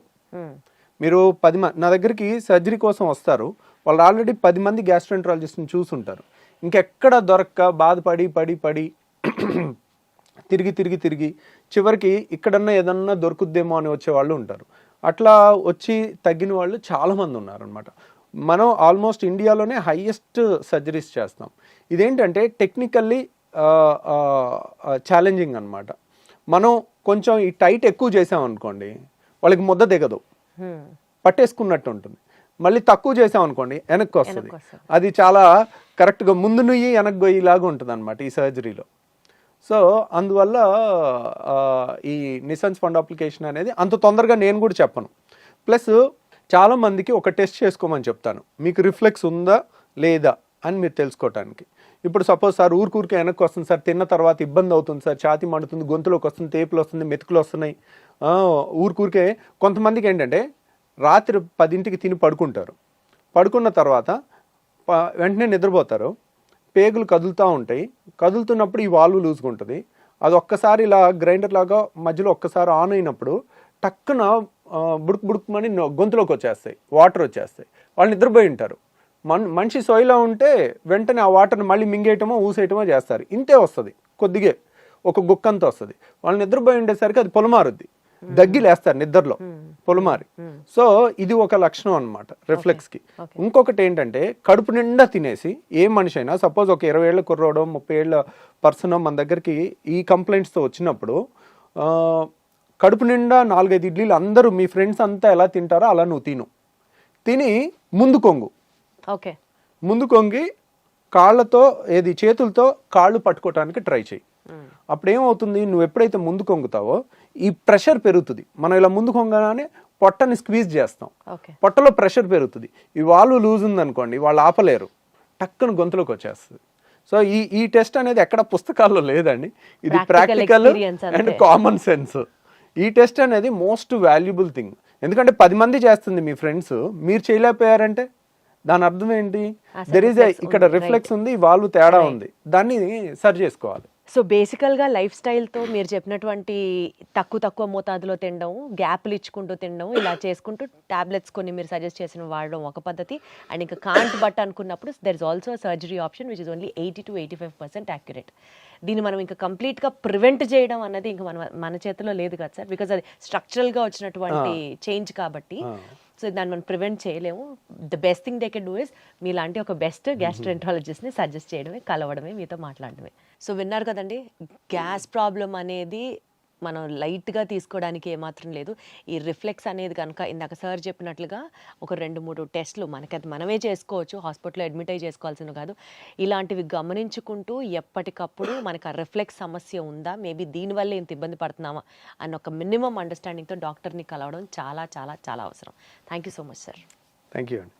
మీరు 10 మంది నా దగ్గరికి సర్జరీ కోసం వస్తారు, వాళ్ళు ఆల్రెడీ 10 మంది గ్యాస్ట్రోఎంట్రాలజిస్ట్ని చూసుంటారు. ఇంకెక్కడ దొరక్క బాధపడి పడి పడి తిరిగి చివరికి ఇక్కడన్నా ఏదన్నా దొరుకుద్దేమో అని వచ్చే వాళ్ళు ఉంటారు. అట్లా వచ్చి తగ్గిన వాళ్ళు చాలామంది ఉన్నారనమాట. మనం ఆల్మోస్ట్ ఇండియాలోనే హైయెస్ట్ సర్జరీస్ చేస్తాం. ఇదేంటంటే టెక్నికల్లీ ఛాలెంజింగ్ అనమాట. మనం కొంచెం ఈ టైట్ ఎక్కువ చేసామనుకోండి వాళ్ళకి ముద్ద దిగదు, పట్టేసుకున్నట్టు ఉంటుంది. మళ్ళీ తక్కువ చేసామనుకోండి వెనక్కి వస్తుంది. అది చాలా కరెక్ట్గా ముందు నుయ్యి వెనక్కి గొయ్యిలాగా ఉంటుంది అనమాట ఈ సర్జరీలో. సో అందువల్ల ఈ నిసన్స్ ఫండ్ అప్లికేషన్ అనేది అంత తొందరగా నేను కూడా చెప్పను. ప్లస్ చాలామందికి ఒక టెస్ట్ చేసుకోమని చెప్తాను, మీకు రిఫ్లెక్స్ ఉందా లేదా అని మీరు తెలుసుకోవటానికి. ఇప్పుడు సపోజ్ సార్ ఊరికే వెనక్కి వస్తుంది సార్, తిన్న తర్వాత ఇబ్బంది అవుతుంది సార్, ఛాతీ మండుతుంది, గొంతులోకి వస్తుంది, తేపులు వస్తుంది, మెతుకులు వస్తున్నాయి. ఊరికే కొంతమందికి ఏంటంటే రాత్రి 10ంటికి తిని పడుకుంటారు, పడుకున్న తర్వాత వెంటనే నిద్రపోతారు, పేగులు కదులుతూ ఉంటాయి, కదులుతున్నప్పుడు ఈ వాల్వ్ లూజ్గా ఉంటుంది. అది ఒక్కసారి ఇలా గ్రైండర్ లాగా మధ్యలో ఒక్కసారి ఆన్ అయినప్పుడు టక్కున బుడుకుమని గొంతులోకి వచ్చేస్తాయి, వాటర్ వచ్చేస్తాయి. వాళ్ళు నిద్రపోయి ఉంటారు. మనిషి సోయిలో ఉంటే వెంటనే ఆ వాటర్ని మళ్ళీ మింగేయటమో ఊసేయటమో చేస్తారు. ఇంతే వస్తుంది, కొద్దిగే ఒక గుక్కంతా వస్తుంది. వాళ్ళు నిద్రపోయి ఉండేసరికి అది పొలమారుద్ది, దగ్గిలేస్తారు నిద్రలో పొలమారి. సో ఇది ఒక లక్షణం అనమాట రిఫ్లెక్స్కి. ఇంకొకటి ఏంటంటే కడుపు నిండా తినేసి ఏ మనిషి అయినా సపోజ్ ఒక 20 ఏళ్ళ కుర్రోడో 30 ఏళ్ళ పర్సన్ మన దగ్గరికి ఈ కంప్లైంట్స్తో వచ్చినప్పుడు కడుపు నిండా 4-5 ఇడ్లీలు అందరూ మీ ఫ్రెండ్స్ అంతా ఎలా తింటారో అలా నువ్వు తిని ముందు కొంగు, ముందు కొంగి కాళ్ళతో చేతులతో కాళ్ళు పట్టుకోవటానికి ట్రై చేయి. అప్పుడు ఏమవుతుంది, నువ్వు ఎప్పుడైతే ముందు కొంగుతావో ఈ ప్రెషర్ పెరుగుతుంది. మనం ఇలా ముందు కొంగగానే పొట్టని స్క్వీజ్ చేస్తాం, పొట్టలో ప్రెషర్ పెరుగుతుంది. ఈ వాల్వ్ లూజ్ ఉందనుకోండి వాళ్ళు ఆపలేరు, టక్కున గొంతులోకి వచ్చేస్తుంది. సో ఈ టెస్ట్ అనేది ఎక్కడ పుస్తకాల్లో లేదండి, ఇది ప్రాక్టికల్ అండ్ కామన్ సెన్స్. ఈ టెస్ట్ అనేది మోస్ట్ వాల్యుబుల్ థింగ్. ఎందుకంటే 10 మంది చేస్తుంది మీ ఫ్రెండ్స్, మీరు చేయలేకపోయారంటే దాని అర్థం ఏంటి, ఇక్కడ రిఫ్లెక్స్ ఉంది, వాల్వ్ తేడా ఉంది, దాన్ని సరి చేసుకోవాలి. సో బేసికల్గా లైఫ్ స్టైల్తో మీరు చెప్పినటువంటి తక్కువ మోతాదులో తినడం, గ్యాప్లు ఇచ్చుకుంటూ తినడం, ఇలా చేసుకుంటూ టాబ్లెట్స్ కొన్ని మీరు సజెస్ట్ చేసిన వాడడం ఒక పద్ధతి. అండ్ ఇంకా కాంట్ బట్ అనుకున్నప్పుడు there is also surgery option which is only 80 to 85% accurate. దీన్ని మనం ఇంకా కంప్లీట్గా ప్రివెంట్ చేయడం అన్నది ఇంకా మన చేతిలో లేదు కదా సార్, బికాజ్ అది స్ట్రక్చరల్గా వచ్చినటువంటి చేంజ్ కాబట్టి. సో దాన్ని మనం ప్రివెంట్ చేయలేము. The best thing they can do is మీలాంటి ఒక బెస్ట్ గ్యాస్ట్రోఎంట్రాలజిస్ట్ని సజెస్ట్ చేయడమే, కలవడమే, మీతో మాట్లాడడమే. సో విన్నారు కదండి, గ్యాస్ ప్రాబ్లం అనేది మనం లైట్గా తీసుకోవడానికి ఏమాత్రం లేదు. ఈ రిఫ్లెక్స్ అనేది కనుక ఇందాక సార్ చెప్పినట్లుగా ఒక 2-3 టెస్టులు మనకది మనమే చేసుకోవచ్చు, హాస్పిటల్లో అడ్మిట్ అయ్యి చేసుకోవాల్సింది కాదు. ఇలాంటివి గమనించుకుంటూ ఎప్పటికప్పుడు మనకు ఆ రిఫ్లెక్స్ సమస్య ఉందా, మేబీ దీనివల్ల ఇంత ఇబ్బంది పడుతున్నామా అన్న ఒక మినిమం అండర్స్టాండింగ్తో డాక్టర్ని కలవడం చాలా చాలా చాలా అవసరం. Thank you so much sir. Thank you అండి.